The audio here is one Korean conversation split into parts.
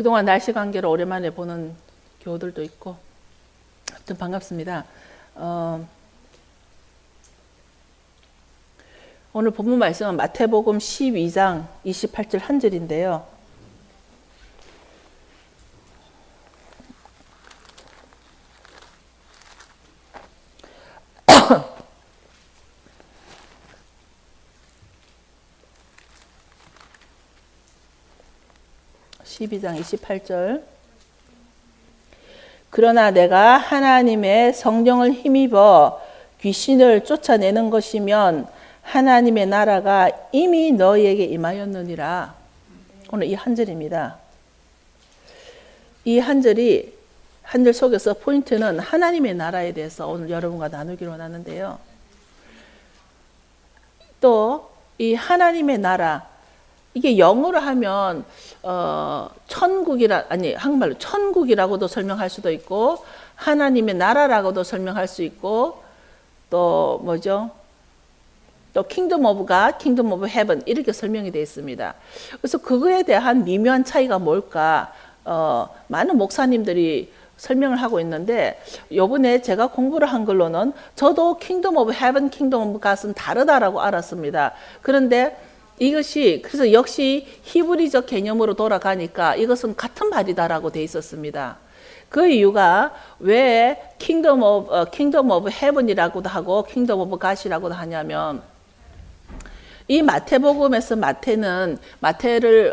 그동안 날씨 관계로 오랜만에 보는 교우들도 있고 좀 반갑습니다. 오늘 본문 말씀은 마태복음 12장 28절 한 절인데요. (12장 28절) 그러나 내가 하나님의 성령을 힘입어 귀신을 쫓아내는 것이면 하나님의 나라가 이미 너희에게 임하였느니라. 오늘 이 한 절입니다. 이 한 절이 한 절 속에서 포인트는 하나님의 나라에 대해서 오늘 여러분과 나누기로 하는데요. 또 이 하나님의 나라, 이게 영어로 하면 한국말로 천국이라고도 설명할 수도 있고 하나님의 나라라고도 설명할 수 있고 또 뭐죠? 또 Kingdom of God, Kingdom of Heaven 이렇게 설명이 되어 있습니다. 그래서 그거에 대한 미묘한 차이가 뭘까? 많은 목사님들이 설명을 하고 있는데 요번에 제가 공부를 한 걸로는 저도 Kingdom of Heaven, Kingdom of God은 다르다라고 알았습니다. 그런데 이것이 그래서 역시 히브리적 개념으로 돌아가니까 이것은 같은 말이다라고 되어 있었습니다. 그 이유가 왜 Kingdom of Heaven이라고도 하고 Kingdom of God이라고도 하냐면 이 마태복음에서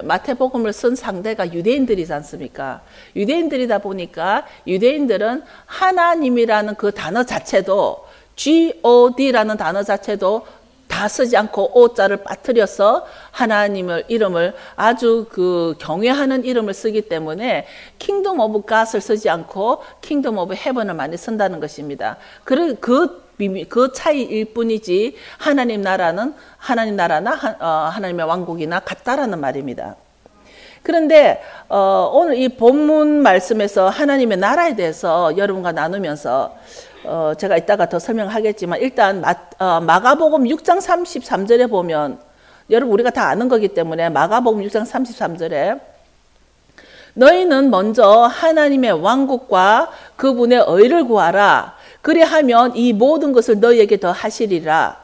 마태복음을 쓴 상대가 유대인들이지 않습니까? 유대인들이다 보니까 유대인들은 하나님이라는 그 단어 자체도 God라는 단어 자체도 다 쓰지 않고 오자를 빠뜨려서 하나님의 이름을 아주 그 경외하는 이름을 쓰기 때문에 Kingdom of God을 쓰지 않고 Kingdom of Heaven을 많이 쓴다는 것입니다. 그 차이일 뿐이지 하나님 나라나 하나님의 왕국이나 같다라는 말입니다. 그런데 오늘 이 본문 말씀에서 하나님의 나라에 대해서 여러분과 나누면서 제가 이따가 더 설명하겠지만 일단 마가복음 6장 33절에 보면 여러분 우리가 다 아는 거기 때문에 마가복음 6장 33절에 너희는 먼저 하나님의 왕국과 그분의 의를 구하라. 그리하면 이 모든 것을 너희에게 더 하시리라.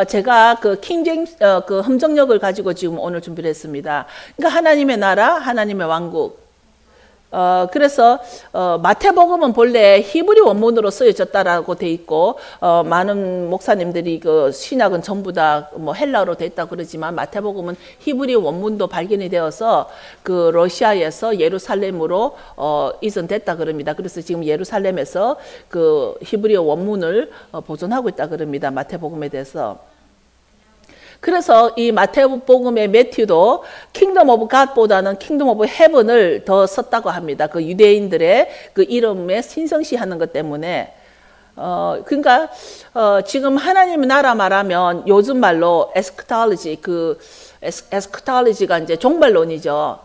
제가 그 킹제임스 그 함정역을 가지고 지금 오늘 준비를 했습니다. 그러니까 하나님의 나라, 하나님의 왕국. 그래서 마태복음은 본래 히브리 원문으로 쓰여졌다라고 돼 있고 많은 목사님들이 그 신약은 전부 다 뭐 헬라어로 돼 있다 그러지만 마태복음은 히브리 원문도 발견이 되어서 그 러시아에서 예루살렘으로 이전됐다 그럽니다. 그래서 지금 예루살렘에서 그 히브리 원문을 보존하고 있다 그럽니다. 마태복음에 대해서. 그래서 이 마태복음의 매튜도 킹덤 오브 갓보다는 킹덤 오브 헤븐을 더 썼다고 합니다. 그 유대인들의 그 이름에 신성시하는 것 때문에. 그러니까 지금 하나님의 나라 말하면 요즘 말로 에스크톨로지, 에스크톨로지가 이제 종말론이죠.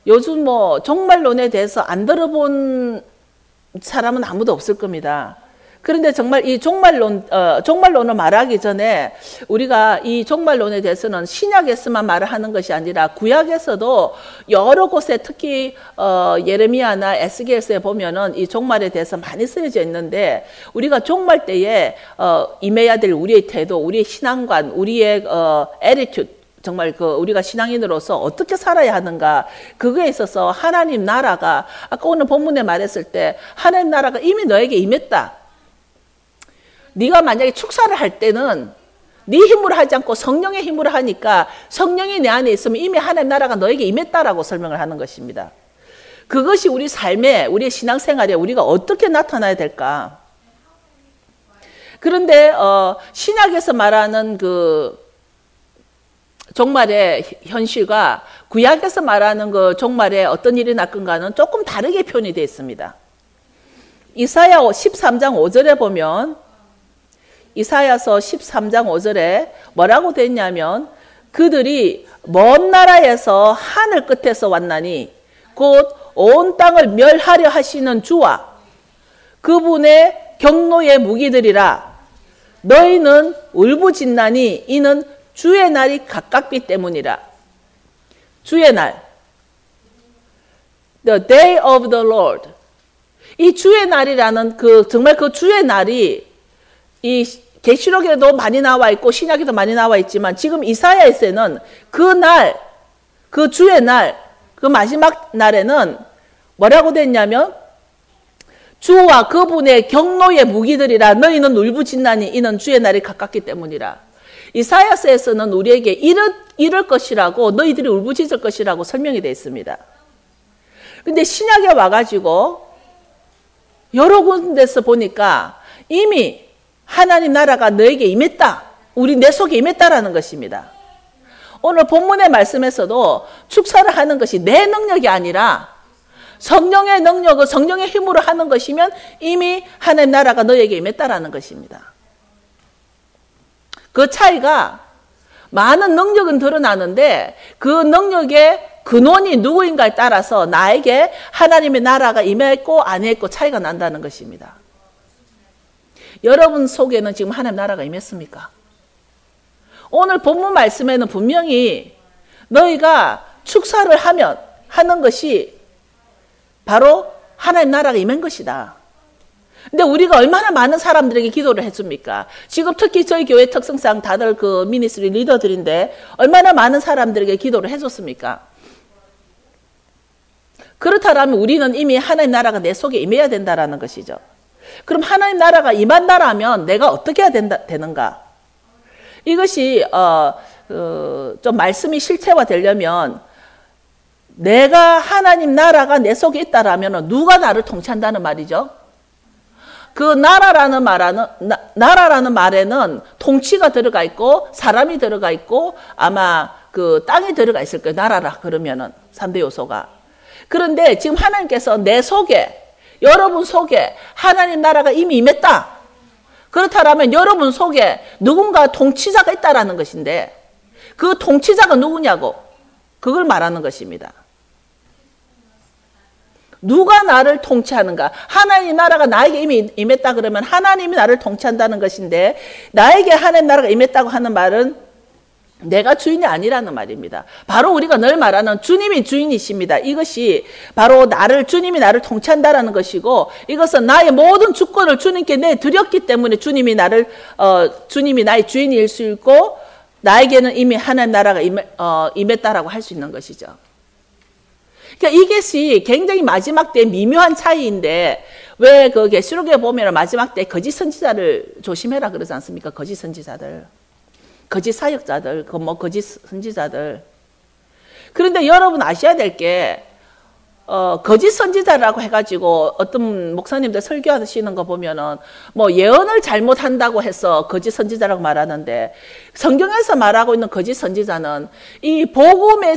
요즘 뭐 종말론에 대해서 안 들어본 사람은 아무도 없을 겁니다. 그런데 정말 이 종말론을 말하기 전에 우리가 이 종말론에 대해서는 신약에서만 말을 하는 것이 아니라 구약에서도 여러 곳에 특히 예레미야나 에스겔서에 보면은 이 종말에 대해서 많이 쓰여져 있는데 우리가 종말 때에 임해야 될 우리의 태도, 우리의 신앙관, 우리의 attitude 정말 우리가 신앙인으로서 어떻게 살아야 하는가 그거에 있어서 하나님 나라가 아까 오늘 본문에 말했을 때 하나님 나라가 이미 너에게 임했다. 네가 만약에 축사를 할 때는 네 힘으로 하지 않고 성령의 힘으로 하니까 성령이 내 안에 있으면 이미 하나님 나라가 너에게 임했다라고 설명을 하는 것입니다. 그것이 우리 삶에 우리의 신앙생활에 우리가 어떻게 나타나야 될까? 그런데 신약에서 말하는 그 종말의 현실과 구약에서 말하는 그 종말에 어떤 일이 날 건가는 조금 다르게 표현이 되어 있습니다. 이사야 13장 5절에 보면 이사야서 13장 5절에 뭐라고 되어 있냐면 그들이 먼 나라에서 하늘 끝에서 왔나니 곧 온 땅을 멸하려 하시는 주와 그분의 경노의 무기들이라. 너희는 울부짖나니 이는 주의 날이 가깝기 때문이라. 주의 날. The day of the Lord. 이 주의 날이라는 정말 그 주의 날이 이 계시록에도 많이 나와 있고 신약에도 많이 나와 있지만 지금 이사야에서는 그 날, 그 주의 날, 그 마지막 날에는 뭐라고 됐냐면 주와 그분의 경노의 무기들이라 너희는 울부짖나니 이는 주의 날이 가깝기 때문이라. 이사야서에서는 우리에게 이럴 것이라고 너희들이 울부짖을 것이라고 설명이 되어 있습니다. 근데 신약에 와가지고 여러 군데서 보니까 이미 하나님 나라가 너에게 임했다. 내 속에 임했다라는 것입니다. 오늘 본문의 말씀에서도 축사를 하는 것이 내 능력이 아니라 성령의 능력을 성령의 힘으로 하는 것이면 이미 하나님 나라가 너에게 임했다라는 것입니다. 그 차이가 많은 능력은 드러나는데 그 능력의 근원이 누구인가에 따라서 나에게 하나님의 나라가 임했고 안 임했고 차이가 난다는 것입니다. 여러분 속에는 지금 하나님 나라가 임했습니까? 오늘 본문 말씀에는 분명히 너희가 축사를 하는 것이 바로 하나님 나라가 임한 것이다. 근데 우리가 얼마나 많은 사람들에게 기도를 했습니까? 지금 특히 저희 교회 특성상 다들 그 미니스트리 리더들인데 얼마나 많은 사람들에게 기도를 해줬습니까? 그렇다면 우리는 이미 하나님 나라가 내 속에 임해야 된다라는 것이죠. 그럼 하나님 나라가 임한다라면 내가 어떻게 해야 되는가? 이것이 좀 말씀이 실체화되려면 내가 하나님 나라가 내 속에 있다라면 누가 나를 통치한다는 말이죠. 그 나라라는 말에는 통치가 들어가 있고 사람이 들어가 있고 아마 그 땅이 들어가 있을 거예요. 나라라 그러면은 3대 요소가. 그런데 지금 하나님께서 내 속에 여러분 속에 하나님 나라가 이미 임했다. 그렇다면 여러분 속에 누군가 통치자가 있다라는 것인데 그 통치자가 누구냐고 그걸 말하는 것입니다. 누가 나를 통치하는가? 하나님 나라가 나에게 이미 임했다 그러면 하나님이 나를 통치한다는 것인데 나에게 하나님 나라가 임했다고 하는 말은 내가 주인이 아니라는 말입니다. 바로 우리가 늘 말하는 주님이 주인이십니다. 이것이 바로 주님이 나를 통치한다라는 것이고 이것은 나의 모든 주권을 주님께 내드렸기 때문에 주님이 나의 주인일 수 있고 나에게는 이미 하나님 나라가 임했다라고 할 수 있는 것이죠. 그러니까 이것이 굉장히 마지막 때 미묘한 차이인데 왜 그 계시록에 보면 마지막 때 거짓 선지자를 조심해라 그러지 않습니까? 거짓 선지자들. 거짓 사역자들, 거짓 선지자들. 그런데 여러분 아셔야 될 게, 거짓 선지자라고 해가지고 어떤 목사님들 설교하시는 거 보면은 예언을 잘못한다고 해서 거짓 선지자라고 말하는데 성경에서 말하고 있는 거짓 선지자는 이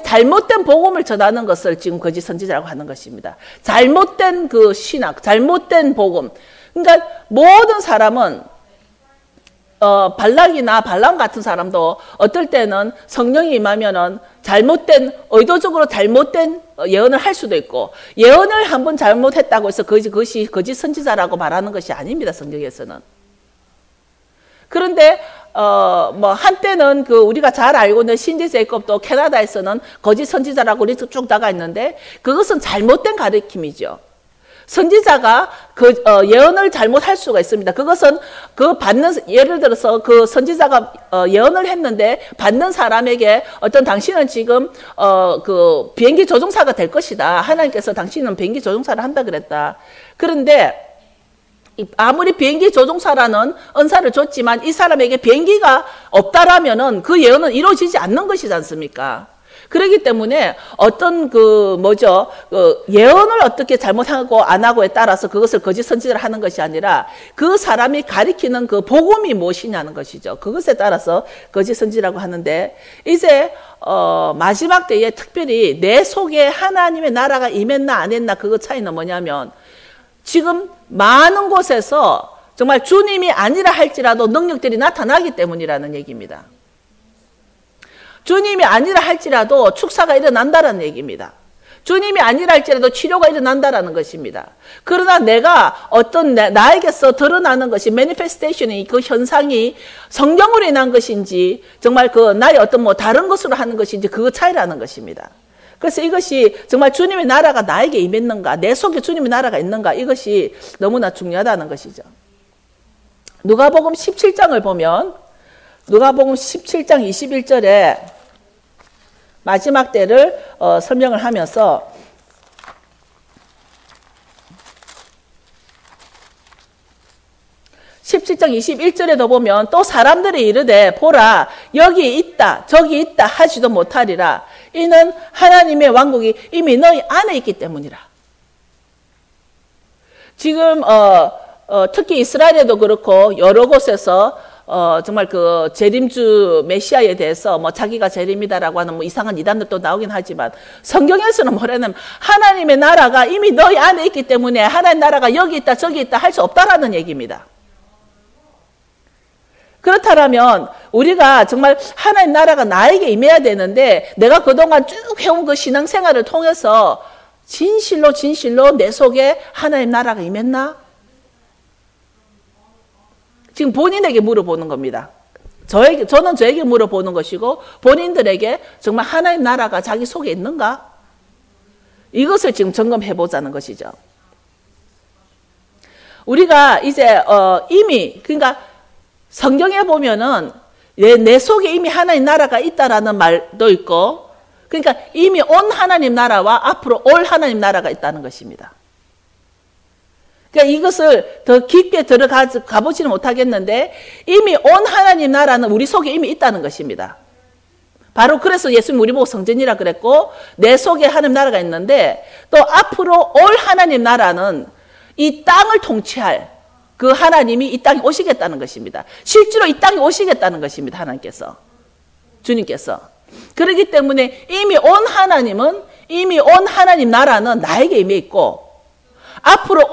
잘못된 복음을 전하는 것을 지금 거짓 선지자라고 하는 것입니다. 잘못된 그 신학, 잘못된 복음. 그러니까 모든 사람은 발락이나 발람 같은 사람도 어떨 때는 성령이 임하면은 의도적으로 잘못된 예언을 할 수도 있고, 예언을 한번 잘못했다고 해서 그것이 거짓 선지자라고 말하는 것이 아닙니다, 성경에서는. 그런데, 한때는 우리가 잘 알고 있는 신지 제이콥도 캐나다에서는 거짓 선지자라고 리스트 쭉 나가 있는데, 그것은 잘못된 가르침이죠. 선지자가 예언을 잘못할 수가 있습니다. 그것은 예를 들어서 그 선지자가 예언을 했는데 받는 사람에게 당신은 지금 그 비행기 조종사가 될 것이다. 하나님께서 당신은 비행기 조종사를 한다 그랬다. 그런데 아무리 비행기 조종사라는 은사를 줬지만 이 사람에게 비행기가 없다라면은 그 예언은 이루어지지 않는 것이지 않습니까? 그렇기 때문에 예언을 어떻게 잘못하고 안 하고에 따라서 그것을 거짓 선지자를 하는 것이 아니라 그 사람이 가리키는 그 복음이 무엇이냐는 것이죠. 그것에 따라서 거짓 선지라고 하는데 이제 마지막 때에 특별히 내 속에 하나님의 나라가 임했나 안 했나 그 차이는 뭐냐면 지금 많은 곳에서 정말 주님이 아니라 할지라도 능력들이 나타나기 때문이라는 얘기입니다. 주님이 아니라 할지라도 축사가 일어난다는 얘기입니다. 주님이 아니라 할지라도 치료가 일어난다는 것입니다. 그러나 내가 나에게서 드러나는 것이 매니페스테이션이 그 현상이 성경으로 인한 것인지 정말 나의 다른 것으로 하는 것인지 그 차이라는 것입니다. 그래서 이것이 정말 주님의 나라가 나에게 임했는가, 내 속에 주님의 나라가 있는가, 이것이 너무나 중요하다는 것이죠. 누가복음 17장을 보면 누가복음 17장 21절에 마지막 때를 설명을 하면서 17장 21절에도 보면 또 사람들이 이르되 보라 여기 있다 저기 있다 하지도 못하리라. 이는 하나님의 왕국이 이미 너희 안에 있기 때문이라. 지금 특히 이스라엘에도 그렇고 여러 곳에서 정말 그 재림주 메시아에 대해서 뭐 자기가 재림이다라고 하는 뭐 이상한 이단들도 나오긴 하지만 성경에서는 뭐라냐면 하나님의 나라가 이미 너희 안에 있기 때문에 하나님 나라가 여기 있다 저기 있다 할 수 없다라는 얘기입니다. 그렇다면 우리가 정말 하나님 나라가 나에게 임해야 되는데 내가 그동안 쭉 해온 그 신앙생활을 통해서 진실로 내 속에 하나님 나라가 임했나? 지금 본인에게 물어보는 겁니다. 저는 저에게 물어보는 것이고 본인들에게 정말 하나님 나라가 자기 속에 있는가? 이것을 지금 점검해 보자는 것이죠. 우리가 이제 이미 그러니까 성경에 보면은 내 속에 이미 하나님 나라가 있다라는 말도 있고 그러니까 이미 온 하나님 나라와 앞으로 올 하나님 나라가 있다는 것입니다. 그러니까 이것을 더 깊게 가보지는 못하겠는데 이미 온 하나님 나라는 우리 속에 이미 있다는 것입니다. 바로 그래서 예수님 우리 보고 성전이라 그랬고 내 속에 하나님 나라가 있는데 또 앞으로 올 하나님 나라는 이 땅을 통치할 그 하나님이 이 땅에 오시겠다는 것입니다. 실제로 이 땅에 오시겠다는 것입니다. 하나님께서 주님께서 그렇기 때문에 이미 온 하나님 나라는 나에게 임해 있고 앞으로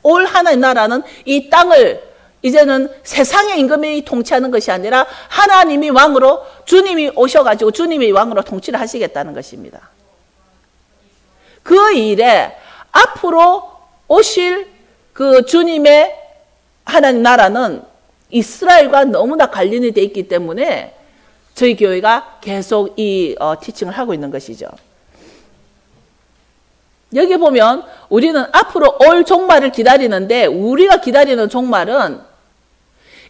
올 하나님 나라는 이 땅을 이제는 세상의 임금이 통치하는 것이 아니라 하나님이 왕으로 주님이 오셔가지고 주님이 왕으로 통치를 하시겠다는 것입니다. 그 일에 앞으로 오실 그 주님의 하나님 나라는 이스라엘과 너무나 관련이 되어 있기 때문에 저희 교회가 계속 이 티칭을 하고 있는 것이죠. 여기 보면 우리는 앞으로 올 종말을 기다리는데 우리가 기다리는 종말은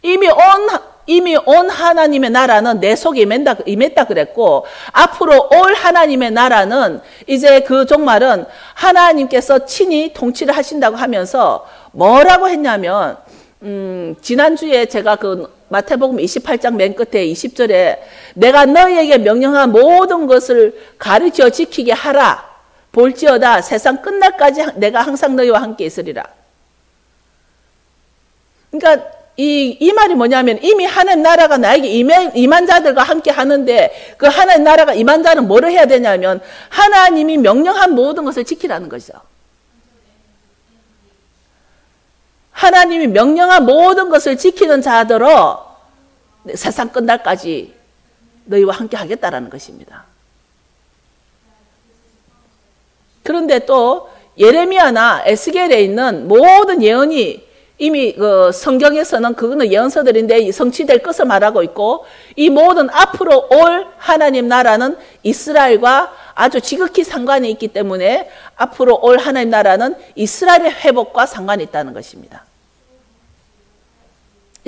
이미 온 하나님의 나라는 내 속에 임했다 그랬고 앞으로 올 하나님의 나라는 이제 그 종말은 하나님께서 친히 통치를 하신다고 하면서 뭐라고 했냐면 지난주에 제가 그 마태복음 28장 맨 끝에 20절에 내가 너희에게 명령한 모든 것을 가르쳐 지키게 하라. 볼지어다 세상 끝날까지 내가 항상 너희와 함께 있으리라. 그러니까 이 말이 뭐냐면 이미 하나님 나라가 나에게 임한 자들과 함께 하는데 그 하나님 나라가 임한 자는 뭐를 해야 되냐면 하나님이 명령한 모든 것을 지키라는 거죠. 하나님이 명령한 모든 것을 지키는 자들로 세상 끝날까지 너희와 함께 하겠다라는 것입니다. 그런데 또 예레미야나 에스겔에 있는 모든 예언이 이미 그 성경에서는 그거는 예언서들인데 성취될 것을 말하고 있고 이 모든 앞으로 올 하나님 나라는 이스라엘과 아주 지극히 상관이 있기 때문에 앞으로 올 하나님 나라는 이스라엘의 회복과 상관이 있다는 것입니다.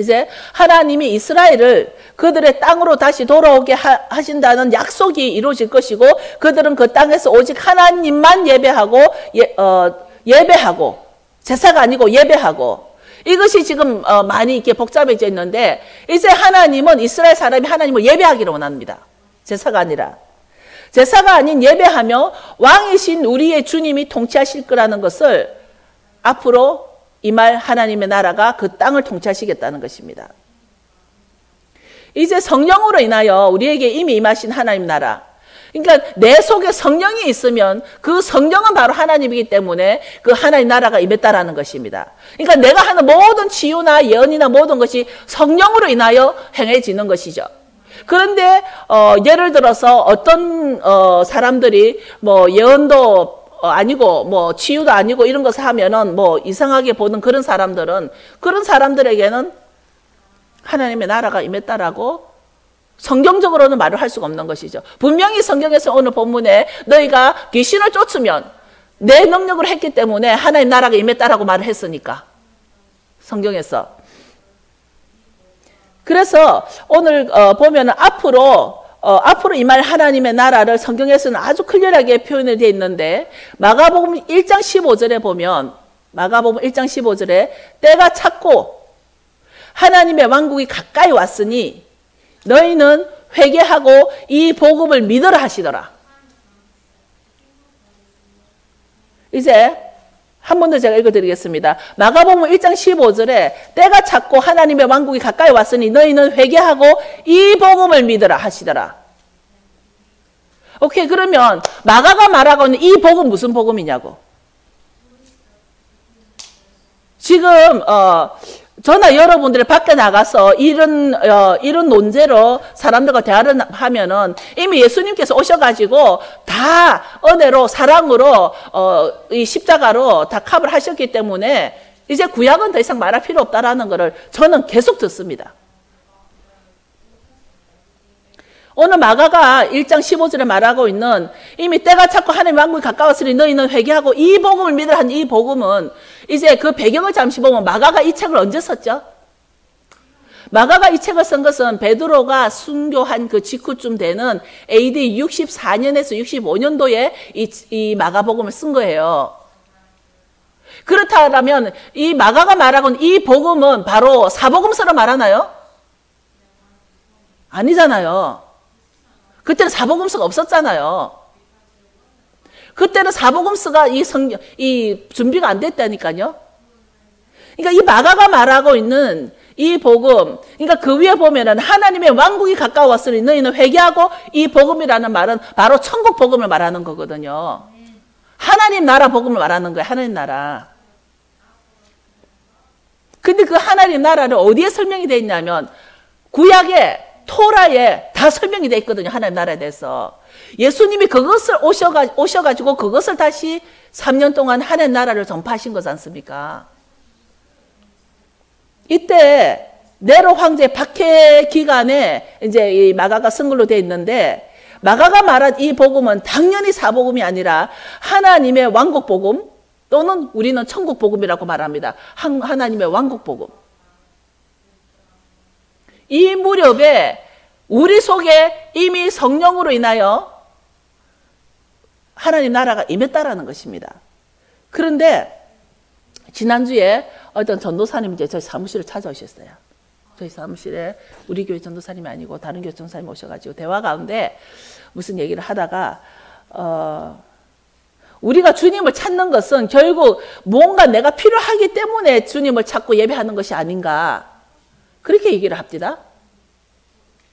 이제 하나님이 이스라엘을 그들의 땅으로 다시 돌아오게 하신다는 약속이 이루어질 것이고 그들은 그 땅에서 오직 하나님만 예배하고 제사가 아니고 예배하고 이것이 지금 많이 이렇게 복잡해져 있는데 이제 하나님은 이스라엘 사람이 하나님을 예배하기를 원합니다. 제사가 아니라. 제사가 아닌 예배하며 왕이신 우리의 주님이 통치하실 거라는 것을 앞으로 이 말 하나님의 나라가 그 땅을 통치하시겠다는 것입니다. 이제 성령으로 인하여 우리에게 이미 임하신 하나님 나라. 그러니까 내 속에 성령이 있으면 그 성령은 바로 하나님이기 때문에 그 하나님 나라가 임했다라는 것입니다. 그러니까 내가 하는 모든 치유나 예언이나 모든 것이 성령으로 인하여 행해지는 것이죠. 그런데 예를 들어서 어떤 사람들이 뭐 예언도 아니고 뭐 치유도 아니고 이런 것을 하면은 뭐 이상하게 보는 그런 사람들에게는 하나님의 나라가 임했다라고 성경적으로는 말을 할 수가 없는 것이죠. 분명히 성경에서 오늘 본문에 너희가 귀신을 쫓으면 내 능력으로 했기 때문에 하나님 나라가 임했다라고 말을 했으니까. 성경에서. 그래서 오늘 보면은 앞으로 임할 하나님의 나라를 성경에서는 아주 클리어하게 표현이 되어 있는데 마가복음 1장 15절에 보면 마가복음 1장 15절에 때가 찼고 하나님의 왕국이 가까이 왔으니 너희는 회개하고 이 복음을 믿으라 하시더라. 이제 한 번 더 제가 읽어드리겠습니다. 마가복음 1장 15절에 때가 찼고 하나님의 왕국이 가까이 왔으니 너희는 회개하고 이 복음을 믿으라 하시더라. 오케이, 그러면 마가가 말하고 있는 이 복음 무슨 복음이냐고. 지금 저나 여러분들이 밖에 나가서 이런 논제로 사람들과 대화를 하면은 이미 예수님께서 오셔가지고 다 은혜로 사랑으로 이 십자가로 다 캅을 하셨기 때문에 이제 구약은 더 이상 말할 필요 없다라는 것을 저는 계속 듣습니다. 오늘 마가가 1장 15절에 말하고 있는 이미 때가 찼고 하나님의 왕국이 가까웠으니 너희는 회개하고 이 복음을 믿으라 한 이 복음은 이제 그 배경을 잠시 보면 마가가 이 책을 언제 썼죠? 마가가 이 책을 쓴 것은 베드로가 순교한 그 직후쯤 되는 AD 64년에서 65년도에 이 마가복음을 쓴 거예요. 그렇다면 이 마가가 말하고 있는 이 복음은 바로 사복음서로 말하나요? 아니잖아요. 그때는 사복음서가 없었잖아요. 그때는 사복음서가 이 준비가 안 됐다니까요. 그러니까 이 마가가 말하고 있는 이 복음, 그러니까 그 위에 보면은 하나님의 왕국이 가까웠으니 너희는 회개하고 이 복음이라는 말은 바로 천국 복음을 말하는 거거든요. 하나님 나라 복음을 말하는 거예요. 하나님 나라. 근데 그 하나님 나라를 어디에 설명이 되어 있냐면 구약에 토라에 다 설명이 되어 있거든요. 하나님 나라에 대해서. 예수님이 그것을 오셔가지고 그것을 다시 3년 동안 하나님 나라를 전파하신 거지 않습니까? 이때 네로 황제 박해 기간에 이제 이 마가가 쓴 걸로 되어 있는데 마가가 말한 이 복음은 당연히 사복음이 아니라 하나님의 왕국 복음 또는 우리는 천국 복음이라고 말합니다. 하나님의 왕국 복음. 이 무렵에 우리 속에 이미 성령으로 인하여 하나님 나라가 임했다라는 것입니다. 그런데 지난주에 어떤 전도사님이 이제 저희 사무실을 찾아오셨어요. 저희 사무실에 우리 교회 전도사님이 아니고 다른 교회 전도사님이 오셔가지고 대화 가운데 무슨 얘기를 하다가 우리가 주님을 찾는 것은 결국 뭔가 내가 필요하기 때문에 주님을 찾고 예배하는 것이 아닌가 그렇게 얘기를 합니다.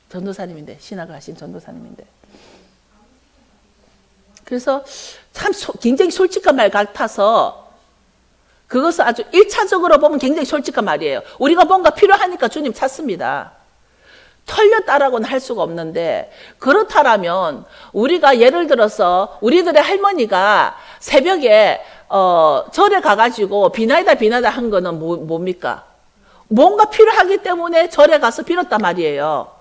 전도사님인데 신학을 하신 전도사님인데 그래서 참 굉장히 솔직한 말 같아서 그것을 아주 1차적으로 보면 굉장히 솔직한 말이에요. 우리가 뭔가 필요하니까 주님 찾습니다. 털렸다라고는 할 수가 없는데 그렇다라면 우리가 예를 들어서 우리들의 할머니가 새벽에 절에 가가지고 비나이다 한 거는 뭡니까? 뭔가 필요하기 때문에 절에 가서 빌었단 말이에요.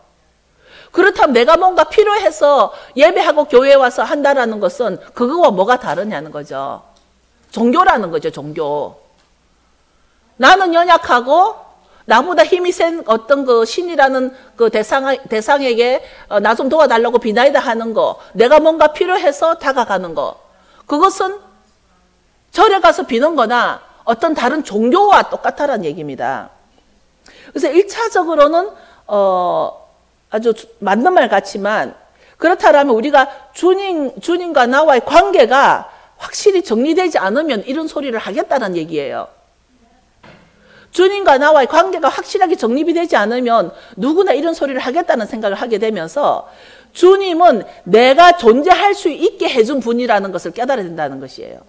그렇다면 내가 뭔가 필요해서 예배하고 교회에 와서 한다라는 것은 그거와 뭐가 다르냐는 거죠. 종교라는 거죠, 종교. 나는 연약하고 나보다 힘이 센 어떤 그 신이라는 그 대상에게 나 좀 도와달라고 비나이다 하는 거, 내가 뭔가 필요해서 다가가는 거, 그것은 절에 가서 비는 거나 어떤 다른 종교와 똑같다라는 얘기입니다. 그래서 1차적으로는 아주 맞는 말 같지만 그렇다면 우리가 주님과 나와의 관계가 확실히 정리되지 않으면 이런 소리를 하겠다는 얘기예요. 주님과 나와의 관계가 확실하게 정립이 되지 않으면 누구나 이런 소리를 하겠다는 생각을 하게 되면서 주님은 내가 존재할 수 있게 해준 분이라는 것을 깨달아야 된다는 것이에요.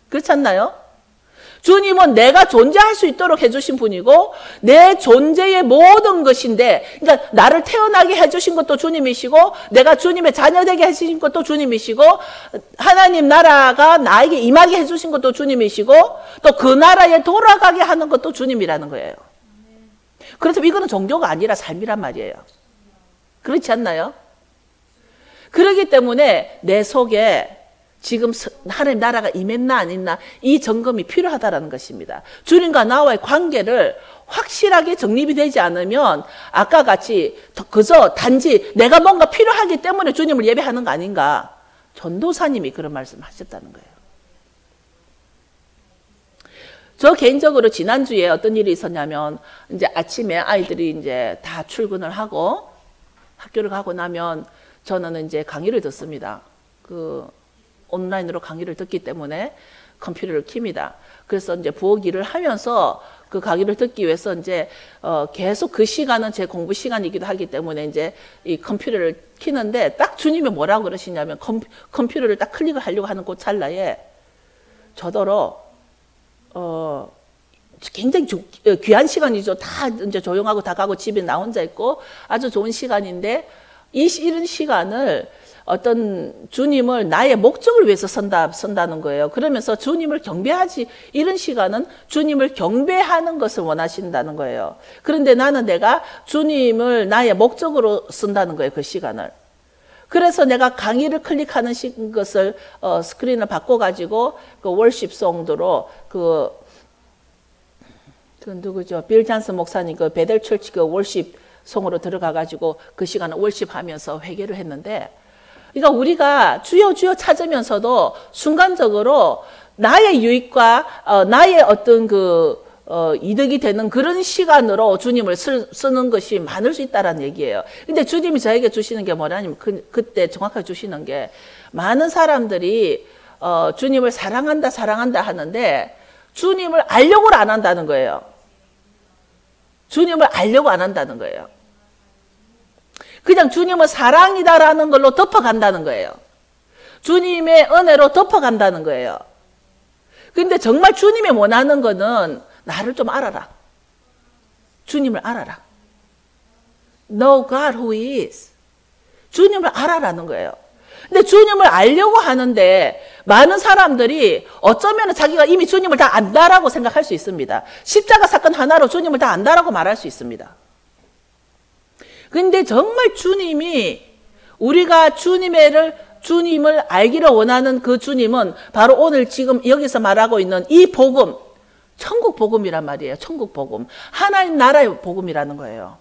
그렇지 않나요? 주님은 내가 존재할 수 있도록 해주신 분이고 내 존재의 모든 것인데 그러니까 나를 태어나게 해주신 것도 주님이시고 내가 주님의 자녀되게 해주신 것도 주님이시고 하나님 나라가 나에게 임하게 해주신 것도 주님이시고 또 그 나라에 돌아가게 하는 것도 주님이라는 거예요. 그래서 이거는 종교가 아니라 삶이란 말이에요. 그렇지 않나요? 그렇기 때문에 내 속에 지금 하나님 나라가 임했나 안 임나 이 점검이 필요하다는 것입니다. 주님과 나와의 관계를 확실하게 정립이 되지 않으면 아까 같이 그저 단지 내가 뭔가 필요하기 때문에 주님을 예배하는 거 아닌가. 전도사님이 그런 말씀하셨다는 거예요. 저 개인적으로 지난주에 어떤 일이 있었냐면 이제 아침에 아이들이 이제 다 출근을 하고 학교를 가고 나면 저는 이제 강의를 듣습니다. 온라인으로 강의를 듣기 때문에 컴퓨터를 킵니다. 그래서 이제 부엌 일을 하면서 그 강의를 듣기 위해서 이제 계속 그 시간은 제 공부 시간이기도 하기 때문에 이제 이 컴퓨터를 키는데 딱 주님이 뭐라고 그러시냐면 컴퓨터를 딱 클릭을 하려고 하는 그 찰나에 저더러 굉장히 귀한 시간이죠. 다 이제 조용하고 다 가고 집에 나 혼자 있고 아주 좋은 시간인데 이런 시간을 어떤 주님을 나의 목적을 위해서 선다는 거예요. 그러면서 주님을 경배하지, 이런 시간은 주님을 경배하는 것을 원하신다는 거예요. 그런데 나는 내가 주님을 나의 목적으로 쓴다는 거예요. 그 시간을. 그래서 내가 강의를 클릭하는 것을 스크린을 바꿔가지고 그 월십송도로 그 누구죠? 빌 잔슨 목사님 그 베델 철치 그 월십 송으로 들어가가지고 그 시간을 월십하면서 회개를 했는데, 그러니까 우리가 주여 주여 찾으면서도 순간적으로 나의 유익과 나의 어떤 이득이 되는 그런 시간으로 주님을 쓰는 것이 많을 수 있다는 얘기예요. 근데 주님이 저에게 주시는 게 뭐냐면 그때 정확하게 주시는 게 많은 사람들이 주님을 사랑한다 하는데 주님을 알려고를 안 한다는 거예요. 주님을 알려고 안 한다는 거예요. 그냥 주님은 사랑이다라는 걸로 덮어간다는 거예요. 주님의 은혜로 덮어간다는 거예요. 근데 정말 주님이 원하는 거는 나를 좀 알아라. 주님을 알아라. Know God who He is. 주님을 알아라는 거예요. 근데 주님을 알려고 하는데 많은 사람들이 어쩌면 자기가 이미 주님을 다 안다라고 생각할 수 있습니다. 십자가 사건 하나로 주님을 다 안다라고 말할 수 있습니다. 근데 정말 주님이 우리가 주님을 알기를 원하는 그 주님은 바로 오늘 지금 여기서 말하고 있는 이 복음, 천국 복음이란 말이에요. 천국 복음. 하나님 나라의 복음이라는 거예요.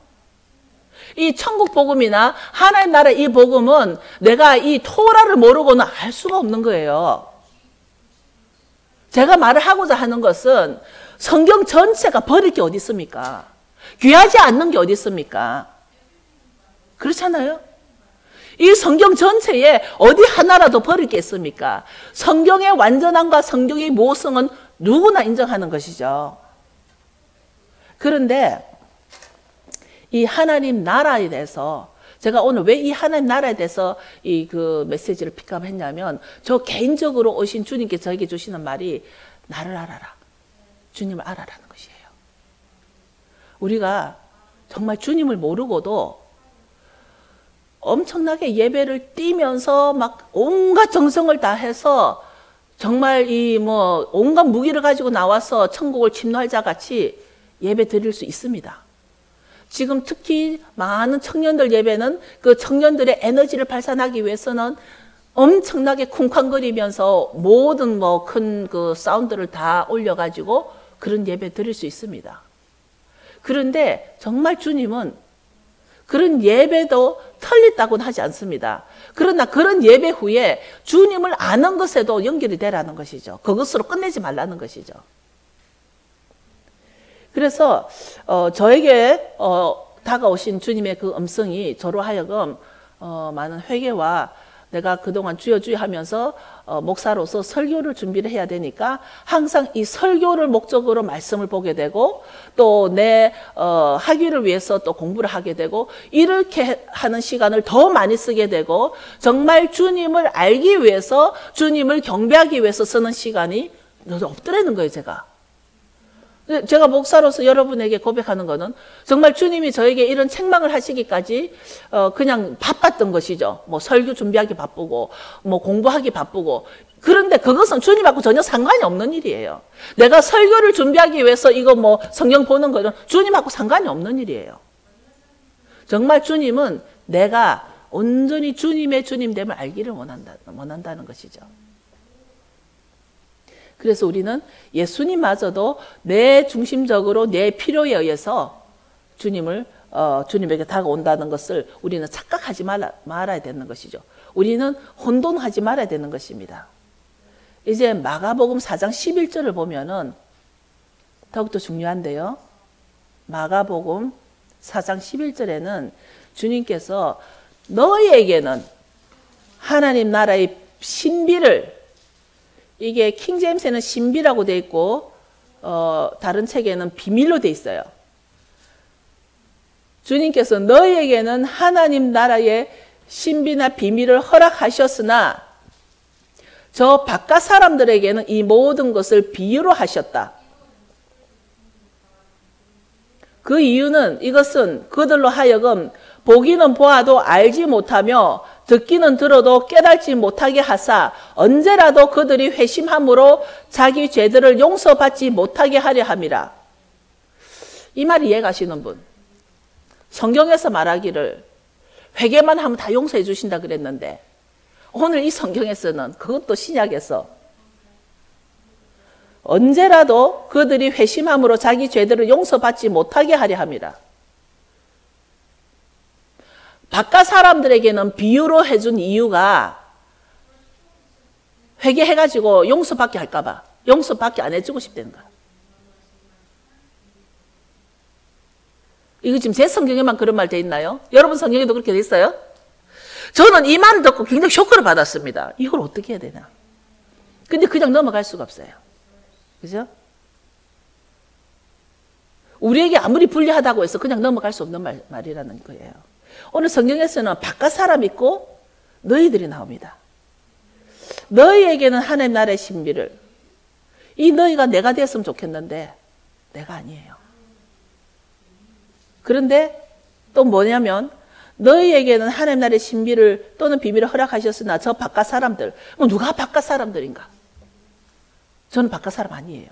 이 천국 복음이나 하나님 나라의 이 복음은 내가 이 토라를 모르고는 알 수가 없는 거예요. 제가 말을 하고자 하는 것은 성경 전체가 버릴 게 어디 있습니까? 귀하지 않는 게 어디 있습니까? 그렇잖아요? 이 성경 전체에 어디 하나라도 버릴 게 있습니까? 성경의 완전함과 성경의 모성은 누구나 인정하는 것이죠. 그런데 이 하나님 나라에 대해서 제가 오늘 왜 이 하나님 나라에 대해서 그 메시지를 픽업했냐면 저 개인적으로 오신 주님께 저에게 주시는 말이 나를 알아라. 주님을 알아라는 것이에요. 우리가 정말 주님을 모르고도 엄청나게 예배를 띄면서 막 온갖 정성을 다해서 정말 온갖 무기를 가지고 나와서 천국을 침노할 자 같이 예배 드릴 수 있습니다. 지금 특히 많은 청년들 예배는 그 청년들의 에너지를 발산하기 위해서는 엄청나게 쿵쾅거리면서 모든 큰 그 사운드를 다 올려가지고 그런 예배 드릴 수 있습니다. 그런데 정말 주님은 그런 예배도 틀렸다고는 하지 않습니다. 그러나 그런 예배 후에 주님을 아는 것에도 연결이 되라는 것이죠. 그것으로 끝내지 말라는 것이죠. 그래서 저에게 다가오신 주님의 그 음성이 저로 하여금 많은 회개와 내가 그동안 주여 주여 하면서 목사로서 설교를 준비를 해야 되니까 항상 이 설교를 목적으로 말씀을 보게 되고 또 내 학위를 위해서 또 공부를 하게 되고 이렇게 하는 시간을 더 많이 쓰게 되고 정말 주님을 알기 위해서 주님을 경배하기 위해서 쓰는 시간이 없더라는 거예요. 제가 목사로서 여러분에게 고백하는 거는 정말 주님이 저에게 이런 책망을 하시기까지 그냥 바빴던 것이죠. 뭐 설교 준비하기 바쁘고 뭐 공부하기 바쁘고. 그런데 그것은 주님하고 전혀 상관이 없는 일이에요. 내가 설교를 준비하기 위해서 이거 뭐 성경 보는 거는 주님하고 상관이 없는 일이에요. 정말 주님은 내가 온전히 주님의 주님됨을 알기를 원한다는 것이죠. 그래서 우리는 예수님마저도 내 중심적으로 내 필요에 의해서 주님에게 다가온다는 것을 우리는 착각하지 말아야 되는 것이죠. 우리는 혼돈하지 말아야 되는 것입니다. 이제 마가복음 4장 11절을 보면은 더욱더 중요한데요. 마가복음 4장 11절에는 주님께서 너희에게는 하나님 나라의 신비를, 이게 킹제임스에는 신비라고 되어 있고 다른 책에는 비밀로 되어 있어요. 주님께서 너희에게는 하나님 나라의 신비나 비밀을 허락하셨으나 저 바깥 사람들에게는 이 모든 것을 비유로 하셨다. 그 이유는 이것은 그들로 하여금 보기는 보아도 알지 못하며 듣기는 들어도 깨닫지 못하게 하사 언제라도 그들이 회심함으로 자기 죄들을 용서받지 못하게 하려 함이라. 이 말 이해가시는 분? 성경에서 말하기를 회개만 하면 다 용서해 주신다 그랬는데 오늘 이 성경에서는, 그것도 신약에서, 언제라도 그들이 회심함으로 자기 죄들을 용서받지 못하게 하려 함이라. 바깥 사람들에게는 비유로 해준 이유가 회개해가지고 용서받게 할까봐, 용서받게 안 해주고 싶다는 거야. 이거 지금 제 성경에만 그런 말 돼 있나요? 여러분 성경에도 그렇게 돼 있어요? 저는 이 말 듣고 굉장히 쇼크를 받았습니다. 이걸 어떻게 해야 되나? 근데 그냥 넘어갈 수가 없어요. 그죠? 우리에게 아무리 불리하다고 해서 그냥 넘어갈 수 없는 말이라는 거예요. 오늘 성경에서는 바깥 사람 있고 너희들이 나옵니다. 너희에게는 하나님 나라의 신비를, 이 너희가 내가 됐으면 좋겠는데 내가 아니에요. 그런데 또 뭐냐면 너희에게는 하나님 나라의 신비를 또는 비밀을 허락하셨으나 저 바깥 사람들, 누가 바깥 사람들인가? 저는 바깥 사람 아니에요.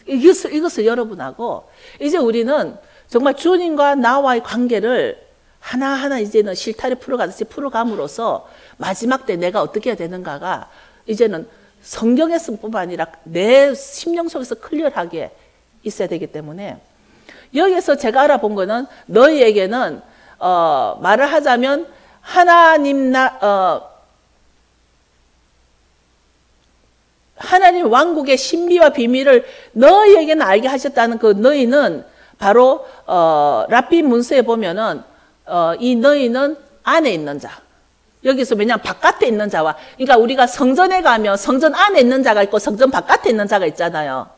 이것을 여러분하고 이제 우리는 정말 주님과 나와의 관계를 하나하나 이제는 실타래 풀어가듯이 풀어감으로써 마지막 때 내가 어떻게 해야 되는가가 이제는 성경에서뿐만 아니라 내 심령 속에서 클리어하게 있어야 되기 때문에, 여기서 제가 알아본 거는 너희에게는 말을 하자면 하나님 왕국의 신비와 비밀을 너희에게는 알게 하셨다는 그 너희는 바로 랍비 문서에 보면은 이 너희는 안에 있는 자. 여기서 왜냐하면 바깥에 있는 자와, 그러니까 우리가 성전에 가면 성전 안에 있는 자가 있고 성전 바깥에 있는 자가 있잖아요.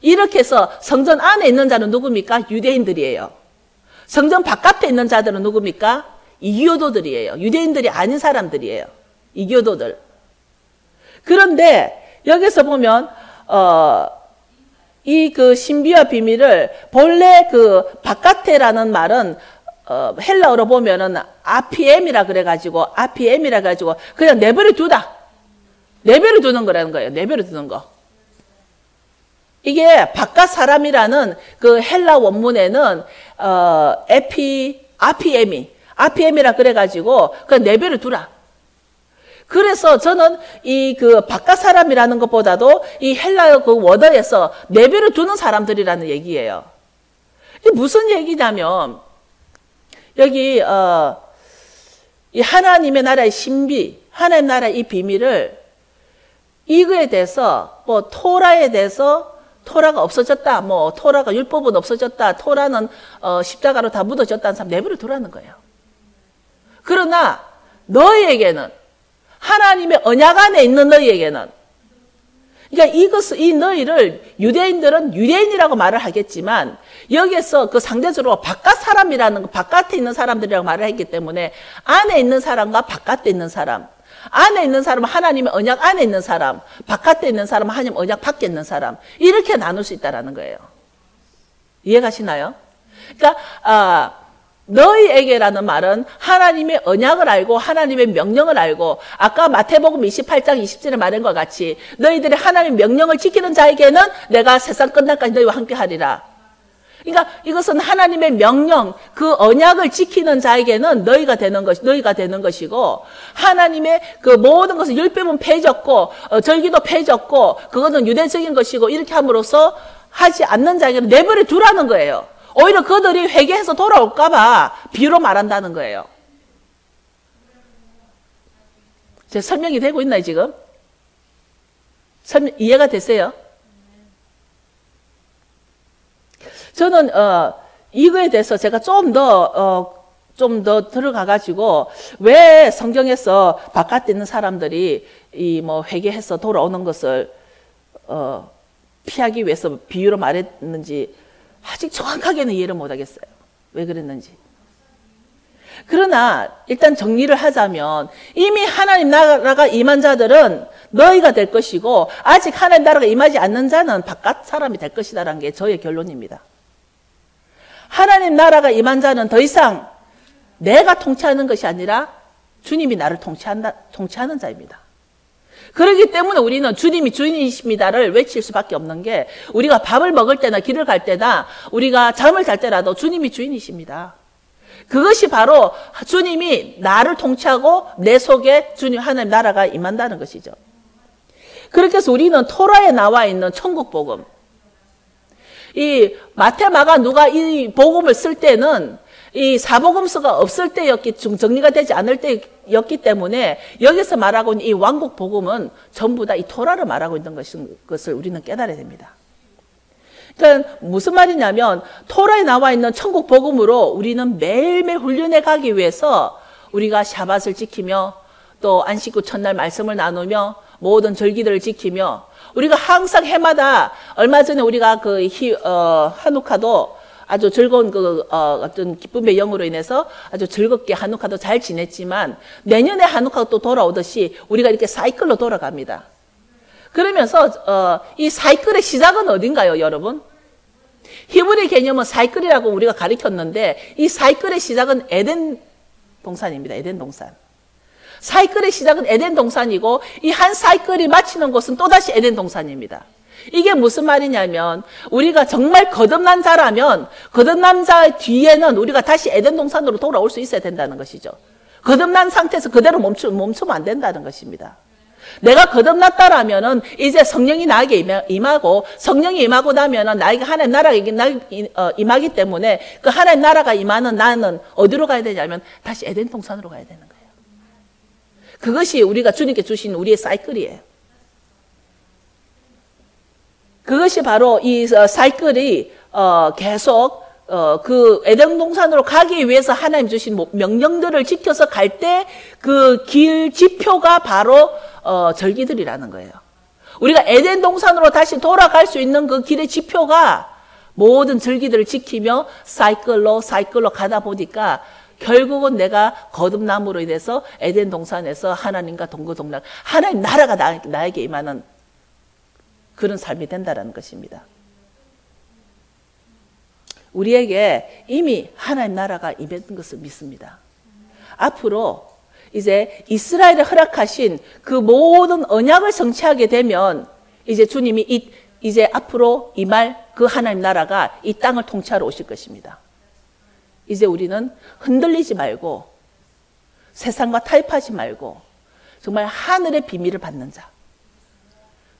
이렇게 해서 성전 안에 있는 자는 누굽니까? 유대인들이에요. 성전 바깥에 있는 자들은 누굽니까? 이교도들이에요. 유대인들이 아닌 사람들이에요. 이교도들. 그런데 여기서 보면 이 그 신비와 비밀을 본래 그 바깥에라는 말은 헬라어로 보면은 아피엠이라 그래가지고 그냥 내버려 두다. 내버려 두는 거라는 거예요. 내버려 두는 거. 이게 바깥 사람이라는 그 헬라 원문에는 아피엠이라 그래가지고 그냥 내버려 두라. 그래서 저는 이 그 바깥 사람이라는 것보다도 이 헬라어 그 원어에서 내버려 두는 사람들이라는 얘기예요. 이게 무슨 얘기냐면 여기 이 하나님의 나라의 신비, 하나님 나라의 이 비밀을, 이거에 대해서 뭐 토라에 대해서 토라가 없어졌다, 뭐 토라가 율법은 없어졌다, 토라는 십자가로 다 묻어졌다는 사람 내버려 두라는 거예요. 그러나 너희에게는, 하나님의 언약 안에 있는 너희에게는, 그러니까 이 너희를 유대인들은 유대인이라고 말을 하겠지만 여기에서 그 상대적으로 바깥 사람이라는 거, 바깥에 있는 사람들이라고 말을 했기 때문에 안에 있는 사람과 바깥에 있는 사람, 안에 있는 사람은 하나님의 언약 안에 있는 사람, 바깥에 있는 사람은 하나님 언약 밖에 있는 사람, 이렇게 나눌 수 있다는 거예요. 이해가시나요? 그러니까 너희에게라는 말은 하나님의 언약을 알고 하나님의 명령을 알고, 아까 마태복음 28장 20절에 말한 것 같이 너희들이 하나님의 명령을 지키는 자에게는 내가 세상 끝날까지 너희와 함께 하리라. 그러니까 이것은 하나님의 명령, 그 언약을 지키는 자에게는 너희가 되는 것이고, 하나님의 그 모든 것을 율법은 폐졌고, 절기도 폐졌고, 그것은 유대적인 것이고, 이렇게 함으로써 하지 않는 자에게는 내버려 두라는 거예요. 오히려 그들이 회개해서 돌아올까봐 비유로 말한다는 거예요. 제 설명이 되고 있나요, 지금? 이해가 됐어요? 저는 이거에 대해서 제가 좀 더 들어가가지고 왜 성경에서 바깥에 있는 사람들이 이 뭐 회개해서 돌아오는 것을 피하기 위해서 비유로 말했는지 아직 정확하게는 이해를 못하겠어요. 왜 그랬는지. 그러나 일단 정리를 하자면 이미 하나님 나라가 임한 자들은 너희가 될 것이고 아직 하나님 나라가 임하지 않는 자는 바깥 사람이 될 것이다라는 게 저의 결론입니다. 하나님 나라가 임한 자는 더 이상 내가 통치하는 것이 아니라 주님이 나를 통치하는 자입니다. 그렇기 때문에 우리는 주님이 주인이십니다를 외칠 수밖에 없는 게 우리가 밥을 먹을 때나 길을 갈 때나 우리가 잠을 잘 때라도 주님이 주인이십니다. 그것이 바로 주님이 나를 통치하고 내 속에 주님 하나님 나라가 임한다는 것이죠. 그렇게 해서 우리는 토라에 나와 있는 천국 복음, 이 마태, 마가, 누가 이 복음을 쓸 때는 이 사복음서가 없을 때였기, 정리가 되지 않을 때였기 때문에 여기서 말하고 있는 이 왕국 복음은 전부 다 이 토라를 말하고 있는 것을 우리는 깨달아야 됩니다. 그러니까 무슨 말이냐면 토라에 나와 있는 천국 복음으로 우리는 매일매일 훈련해 가기 위해서 우리가 샤밧을 지키며 또 안식구 첫날 말씀을 나누며 모든 절기들을 지키며 우리가 항상 해마다 얼마 전에 우리가 한우카도 아주 즐거운 어떤 기쁨의 영으로 인해서 아주 즐겁게 한우카도 잘 지냈지만 내년에 한우카가 또 돌아오듯이 우리가 이렇게 사이클로 돌아갑니다. 그러면서 이 사이클의 시작은 어딘가요, 여러분? 히브리 개념은 사이클이라고 우리가 가르쳤는데 이 사이클의 시작은 에덴 동산입니다. 에덴 동산. 사이클의 시작은 에덴 동산이고 이 한 사이클이 마치는 곳은 또다시 에덴 동산입니다. 이게 무슨 말이냐면 우리가 정말 거듭난 자라면 거듭난 자 뒤에는 우리가 다시 에덴 동산으로 돌아올 수 있어야 된다는 것이죠. 거듭난 상태에서 그대로 멈추면 안 된다는 것입니다. 내가 거듭났다라면은 이제 성령이 나에게 임하고 성령이 임하고 나면은 나에게 하나님 나라가 임하기 때문에 그 하나님 나라가 임하는 나는 어디로 가야 되냐면 다시 에덴 동산으로 가야 되는 거예요. 그것이 우리가 주님께 주신 우리의 사이클이에요. 그것이 바로 이 사이클이 계속 그 에덴 동산으로 가기 위해서 하나님 주신 명령들을 지켜서 갈 때 그 길 지표가 바로 절기들이라는 거예요. 우리가 에덴 동산으로 다시 돌아갈 수 있는 그 길의 지표가 모든 절기들을 지키며 사이클로 가다 보니까 결국은 내가 거듭남으로 인해서 에덴 동산에서 하나님과 동거동락, 하나님 나라가 나에게 임하는 그런 삶이 된다는 것입니다. 우리에게 이미 하나님 나라가 임했던 것을 믿습니다. 앞으로 이제 이스라엘에 허락하신 그 모든 언약을 성취하게 되면 이제 주님이 이제 앞으로 임할 그 하나님 나라가 이 땅을 통치하러 오실 것입니다. 이제 우리는 흔들리지 말고 세상과 타협하지 말고 정말 하늘의 비밀을 받는 자.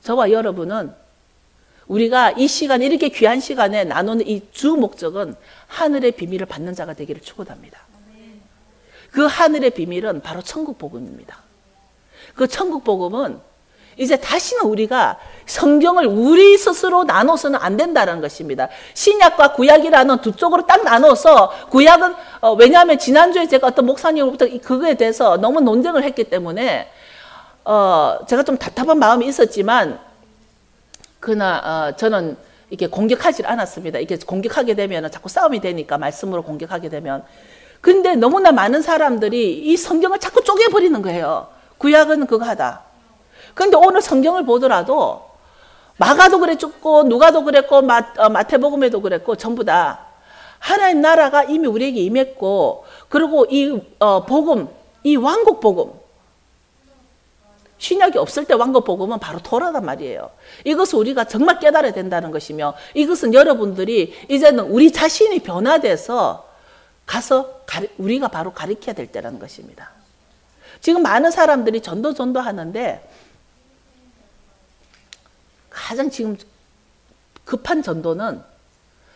저와 여러분은 우리가 이 시간, 이렇게 귀한 시간에 나누는 이 주 목적은 하늘의 비밀을 받는 자가 되기를 축원합니다. 그 하늘의 비밀은 바로 천국 복음입니다. 그 천국 복음은 이제 다시는 우리가 성경을 우리 스스로 나눠서는 안 된다는 것입니다. 신약과 구약이라는 두 쪽으로 딱 나눠서 구약은 왜냐하면 지난주에 제가 어떤 목사님으로부터 그거에 대해서 너무 논쟁을 했기 때문에 제가 좀 답답한 마음이 있었지만 그러나 저는 이렇게 공격하지 않았습니다. 이렇게 공격하게 되면 자꾸 싸움이 되니까 말씀으로 공격하게 되면. 근데 너무나 많은 사람들이 이 성경을 자꾸 쪼개버리는 거예요. 구약은 그거 하다. 그런데 오늘 성경을 보더라도 마가도 그랬고 누가도 그랬고 마태복음에도 그랬고 전부 다 하나님 나라가 이미 우리에게 임했고 그리고 이 복음, 이 왕국 복음 신약이 없을 때 왕국 복음은 바로 토라단 말이에요. 이것을 우리가 정말 깨달아야 된다는 것이며, 이것은 여러분들이 이제는 우리 자신이 변화돼서 가서 우리가 바로 가르쳐야 될 때라는 것입니다. 지금 많은 사람들이 전도 하는데 가장 지금 급한 전도는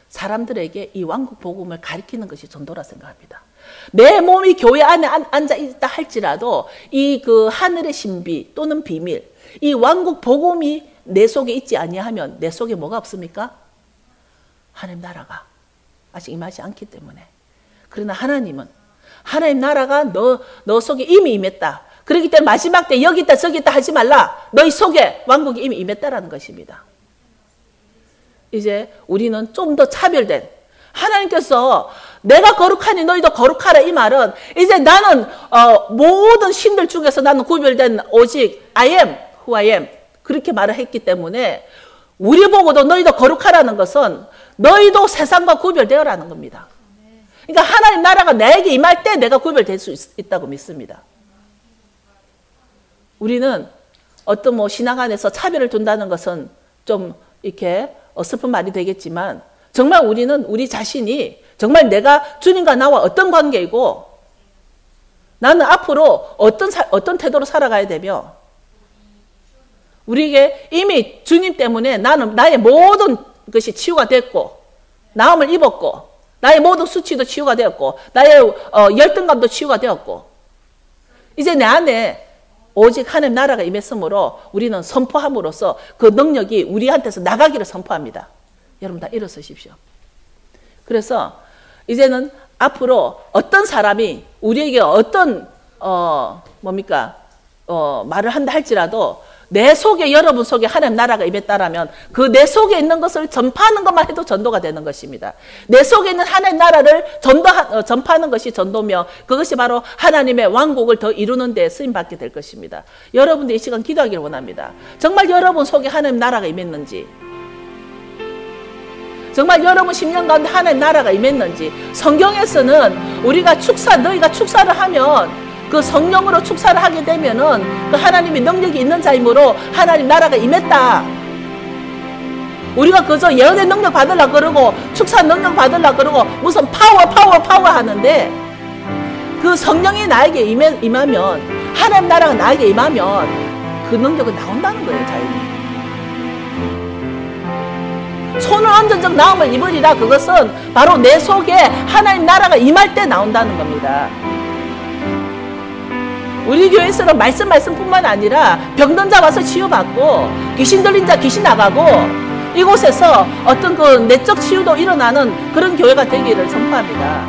사람들에게 이 왕국 복음을 가르치는 것이 전도라 생각합니다. 내 몸이 교회 안에 앉아 있다 할지라도 이 그 하늘의 신비 또는 비밀, 이 왕국 복음이 내 속에 있지 아니하면 내 속에 뭐가 없습니까? 하나님 나라가 아직 임하지 않기 때문에. 그러나 하나님은, 하나님 나라가 너 속에 이미 임했다. 그렇기 때문에 마지막 때 여기 있다 저기 있다 하지 말라. 너희 속에 왕국이 이미 임했다라는 것입니다. 이제 우리는 좀 더 차별된, 하나님께서 내가 거룩하니 너희도 거룩하라, 이 말은 이제 나는 모든 신들 중에서 나는 구별된 오직 I am who I am, 그렇게 말을 했기 때문에 우리 보고도 너희도 거룩하라는 것은 너희도 세상과 구별되어라는 겁니다. 그러니까 하나님 나라가 나에게 임할 때 내가 구별될 수 있다고 믿습니다. 우리는 어떤 뭐 신앙 안에서 차별을 둔다는 것은 좀 이렇게 어설픈 말이 되겠지만, 정말 우리는 우리 자신이 정말 내가 주님과 나와 어떤 관계이고 나는 앞으로 어떤 태도로 살아가야 되며, 우리에게 이미 주님 때문에 나는 나의 모든 것이 치유가 됐고 나음을 입었고 나의 모든 수치도 치유가 되었고 나의 열등감도 치유가 되었고, 이제 내 안에 오직 하나님 나라가 임했으므로 우리는 선포함으로써 그 능력이 우리한테서 나가기를 선포합니다. 여러분 다 일어서십시오. 그래서 이제는 앞으로 어떤 사람이 우리에게 어떤 말을 한다 할지라도 내 속에, 여러분 속에 하나님 나라가 임했다라면 그 내 속에 있는 것을 전파하는 것만 해도 전도가 되는 것입니다. 내 속에 있는 하나님 나라를 전파하는 것이 전도며, 그것이 바로 하나님의 왕국을 더 이루는 데 쓰임받게 될 것입니다. 여러분들 이 시간 기도하기를 원합니다. 정말 여러분 속에 하나님 나라가 임했는지, 정말 여러분 10년 가운데 하나님 나라가 임했는지. 성경에서는 우리가 너희가 축사를 하면 그 성령으로 축사를 하게 되면은 그 하나님의 능력이 있는 자이므로 하나님 나라가 임했다. 우리가 그저 예언의 능력 받으려고 그러고 축사 능력 받으려고 그러고 무슨 파워 하는데, 그 성령이 나에게 임하면, 하나님 나라가 나에게 임하면 그 능력은 나온다는 거예요. 자연히 손을 얹은 적 나음을 입으리라. 그것은 바로 내 속에 하나님 나라가 임할 때 나온다는 겁니다. 우리 교회에서는 말씀뿐만 아니라 병든 자 와서 치유받고 귀신 들린 자 귀신 나가고, 이곳에서 어떤 그 내적 치유도 일어나는 그런 교회가 되기를 선포합니다.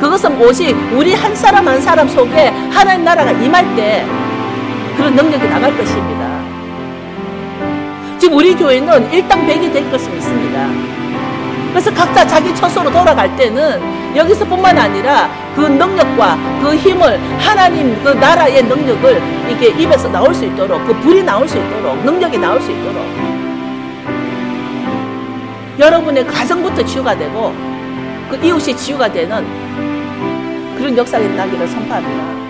그것은 오직 우리 한 사람 한 사람 속에 하나님 나라가 임할 때 그런 능력이 나갈 것입니다. 지금 우리 교회는 일당백이 될 것을 믿습니다. 그래서 각자 자기 처소로 돌아갈 때는 여기서뿐만 아니라 그 능력과 그 힘을, 하나님 그 나라의 능력을 이게 입에서 나올 수 있도록, 그 불이 나올 수 있도록, 능력이 나올 수 있도록 여러분의 가정부터 치유가 되고 그 이웃이 치유가 되는 그런 역사가 나기를 선포합니다.